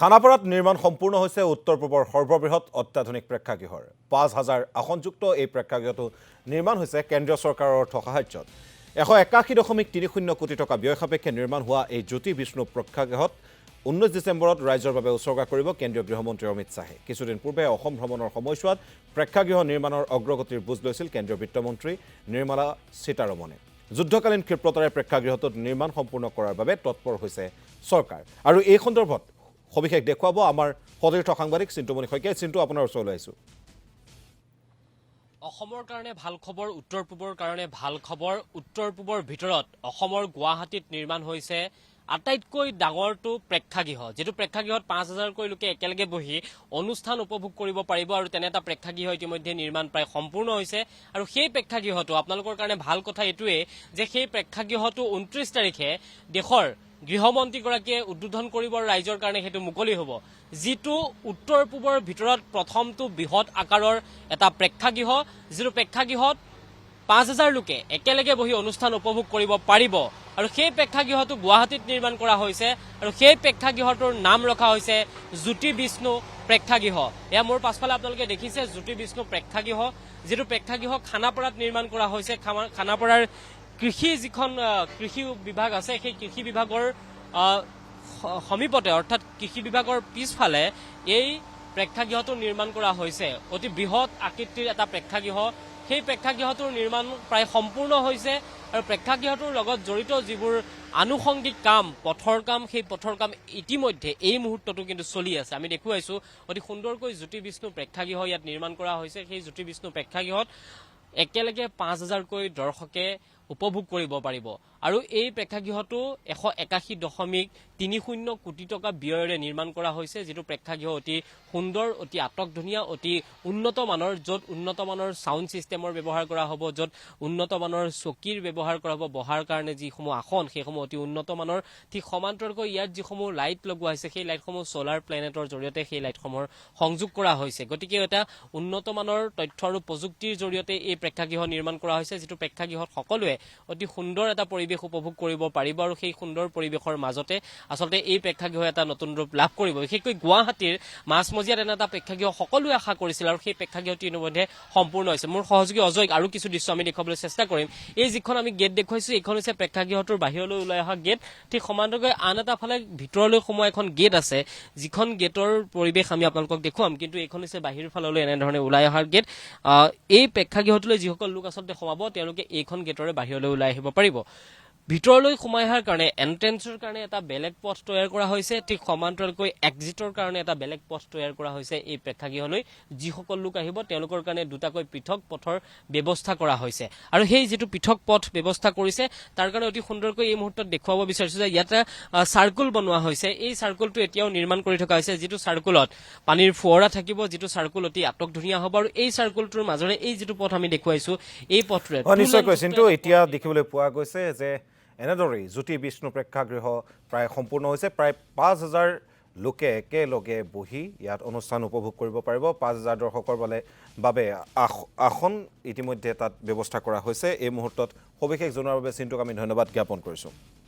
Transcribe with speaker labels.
Speaker 1: খানাপাৰাত নিৰ্মাণ সম্পূৰ্ণ হৈছে উত্তৰ পূবৰ সৰ্ববৃহৎ অত্যাধুনিক প্ৰেক্ষাগৃহৰ ৫,০০০ আসনযুক্ত এই প্ৰেক্ষাগৃহটো নিৰ্মাণ হৈছে কেন্দ্ৰীয় চৰকাৰৰ অৰ্থ সাহায্যত ১৮১.৩০ কোটি টকা ব্যয় সাপেক্ষে নিৰ্মাণ হোৱা এই জ্যোতি বিষ্ণু প্ৰেক্ষাগৃহত ১৯ ডিচেম্বৰত ৰাইজৰ বাবে উৎসৰ্গা কৰিব কেন্দ্ৰীয় গৃহমন্ত্ৰী অমিত শাহে কিছুদিন পূৰ্বে অসম ভ্ৰমণৰ সময়ছোৱাত প্ৰেক্ষাগৃহ নিৰ্মাণৰ অগ্ৰগতিৰ বুজ লৈছিল কেন্দ্ৰীয় বিত্তমন্ত্ৰী নিৰ্মলা সীতাৰমণে যুদ্ধকালীন ক্ষিপ্ৰতাৰে প্ৰেক্ষাগৃহটোত নিৰ্মাণ সম্পূৰ্ণ কৰাৰ বাবে তৎপৰ হৈছে চৰকাৰ আৰু এই সন্দৰ্ভত সবিশেষ দেখুৱাব আমাৰ সতীৰ্থ সাংবাদিক চিন্তুমণি শইকীয়া চিন্তু আপোনাৰ ওচৰলৈ আহিছোঁ
Speaker 2: অসমৰ কাৰণে ভাল খবৰ উত্তৰ পূবৰ কাৰণে ভাল খবৰ উত্তৰ পূবৰ ভিতৰত অসমৰ গুৱাহাটীত নিৰ্মাণ হৈছে আটাইতকৈ ডাঙৰটো প্ৰেক্ষাগৃহ যেটো প্ৰেক্ষাগৃহত ৫,০০০কৈ লোকে একেলগে বহি অনুষ্ঠান উপভোগ কৰিব পাৰিব আৰু তেনে এটা প্ৰেক্ষাগৃহ ইতিমধ্যে নিৰ্মাণ প্ৰায় সম্পূৰ্ণ হৈছে আৰু সেই প্ৰেক্ষাগৃহটো আপোনালোকৰ কাৰণে ভাল কথা এটোৱে যে সেই প্ৰেক্ষাগৃহটো ২৯ তাৰিখে দেশৰ গৃহমন্ত্ৰীগৰাকীয়ে উদ্বোধন কৰিব আৰু ৰাইজৰ কাৰণে হেতু মুকলি হ'ব যিটো উত্তৰ পূবৰ ভিতৰত প্ৰথমটো বৃহৎ আকাৰৰ এটা প্ৰেক্ষাগৃহ যিটো প্ৰেক্ষাগৃহত ৫,০০০ লোকে একেলগে বহি অনুষ্ঠান উপভোগ কৰিব পাৰিব আৰু সেই প্ৰেক্ষাগৃহটো গুৱাহাটীত নিৰ্মাণ কৰা হৈছে আৰু সেই প্ৰেক্ষাগৃহটোৰ নাম ৰখা হৈছে জ্যোতি বিষ্ণু প্ৰেক্ষাগৃহ এয়া মোৰ পাছফালে আপোনালোকে দেখিছে জ্যোতি বিষ্ণু প্ৰেক্ষাগৃহ যিটো প্ৰেক্ষাগৃহ খানাপাৰাত নিৰ্মাণ কৰা হৈছে খানাপাৰাৰ কৃষি যিখন কৃষি বিভাগ আছে সেই কৃষি বিভাগৰ সমীপতে অৰ্থাৎ কৃষি বিভাগৰ পিছফালে এই প্ৰেক্ষাগৃহটো নিৰ্মাণ কৰা হৈছে অতি বৃহৎ আকৃতিৰ এটা প্ৰেক্ষাগৃহ সেই প্ৰেক্ষাগৃহটোৰ নিৰ্মাণ প্ৰায় সম্পূৰ্ণ হৈছে আৰু প্ৰেক্ষাগৃহটোৰ লগত জড়িত যিবোৰ আনুষংগিক কাম পথৰ কাম সেই পথৰ কাম ইতিমধ্যে এই মুহূৰ্তটো কিন্তু চলি আছে আমি দেখুৱাইছো অতি সুন্দৰকৈ জ্যোতি বিষ্ণু প্ৰেক্ষাগৃহ ইয়াত নিৰ্মাণ কৰা হৈছে সেই জ্যোতি বিষ্ণু প্ৰেক্ষাগৃহত একেলগে ৫,০০০কৈ দৰ্শকে উপভোগ কৰিব পাৰিব আৰু এই প্ৰেক্ষাগৃহটো ১৮১.৩০ কোটি টকা ব্যয়েৰে নিৰ্মাণ কৰা হৈছে যেটো প্ৰেক্ষাগৃহ অতি সুন্দৰ অতি আটকধুনীয়া অতি উন্নত মানৰ য'ত উন্নত মানৰ সাউণ্ড সিস্টেমৰ ব্যৱহাৰ কৰা হ'ব য'ত উন্নত মানৰ চকীৰ ব্যৱহাৰ কৰা হ'ব বহাৰ কাৰণে যিসমূহ আসন সেইসমূহ অতি উন্নত মানৰ ঠিক সমান্তৰালকৈ ইয়াত যিসমূহ লাইট লগোৱা হৈছে সেই লাইটসমূহ সোলাৰ প্লেনেটৰ জৰিয়তে সেই লাইটসমূহৰ সংযোগ কৰা হৈছে গতিকে এটা উন্নত মানৰ তথ্য আৰু প্ৰযুক্তিৰ জৰিয়তে এই প্ৰেক্ষাগৃহ নিৰ্মাণ কৰা হৈছে যেটো প্ৰেক্ষাগৃহত সকলোৱে অতি সুন্দৰ এটা পৰিবেশ উপভোগ কৰিব পাৰিব আৰু সেই সুন্দৰ পৰিবেশৰ মাজতে আসলতে এই প্ৰেক্ষাগৃহ এটা নতুন ৰূপ লাভ কৰিব বিশেষকৈ গুৱাহাটীৰ মাছমজিয়াত এনে এটা প্ৰেক্ষাগৃহ সকলোৱে আশা কৰিছিল আৰু সেই প্ৰেক্ষাগৃহটি ইতিমধ্যে সম্পূৰ্ণ হৈছে মোৰ সহযোগী অজয়ক আৰু কিছু দৃশ্য আমি দেখাবলৈ চেষ্টা কৰিম এই যিখন আমি গেট দেখুৱাইছো এইখন হৈছে প্ৰেক্ষাগৃহটোৰ বাহিৰলৈ ওলাই অহা গেট ঠিক সমান্তৰালকৈ আন এটা ফালে ভিতৰলৈ সোমোৱা এখন গেট আছে যিখন গেটৰ পৰিবেশ আমি আপোনালোকক দেখুৱাম কিন্তু এইখন হৈছে বাহিৰৰ ফাললৈ এনেধৰণে ওলাই অহাৰ গেট এই প্ৰেক্ষাগৃহটোলৈ যিসকল লোক আচলতে সোমাব তেওঁলোকে এইখন গেটৰে বাহিৰলৈ ওলাই আহিব পাৰিব ভিতৰলৈ সোমাই অহাৰ কাৰণে এন্ট্ৰেন্সৰ কাৰণে এটা বেলেগ পথ তৈয়াৰ কৰা হৈছে ঠিক সমান্তৰালকৈ এক্সিটৰ কাৰণে এটা বেলেগ পথ তৈয়াৰ কৰা হৈছে এই প্ৰেক্ষাগৃহলৈ যিসকল লোক আহিব তেওঁলোকৰ কাৰণে দুটাকৈ পৃথক পথৰ ব্যৱস্থা কৰা হৈছে আৰু সেই যেটো পৃথক পথ ব্যৱস্থা কৰিছে তাৰ কাৰণে অতি সুন্দৰকৈ এই মুহূৰ্তত দেখুৱাব বিচাৰিছো যে ইয়াতে সাৰ্কুল বনোৱা হৈছে এই সাৰ্কুলটো এতিয়াও নিৰ্মাণ কৰি থকা হৈছে যেটো সাৰ্কুলত পানীৰ ফুৱৰা থাকিব যেটো সাৰ্কুল অতি আটকধুনীয়া হ'ব আৰু এই সাৰ্কুলটোৰ মাজৰে এই যেটো পথ আমি দেখুৱাইছো এই পথৰে
Speaker 1: নিশ্চয়কৈ চিন্তু এতিয়া দেখিবলৈ পোৱা গৈছে যে এনেদৰেই জ্যোতি বিষ্ণু প্ৰেক্ষাগৃহ প্ৰায় সম্পূৰ্ণ হৈছে প্ৰায় ৫,০০০ লোকে একেলগে বহি ইয়াত অনুষ্ঠান উপভোগ কৰিব পাৰিব ৫,০০০ দৰ্শকৰ বাবে আসন ইতিমধ্যে তাত ব্যৱস্থা কৰা হৈছে এই মুহূৰ্তত সবিশেষ জনোৱাৰ বাবে চিন্তুক আমি ধন্যবাদ জ্ঞাপন কৰিছোঁ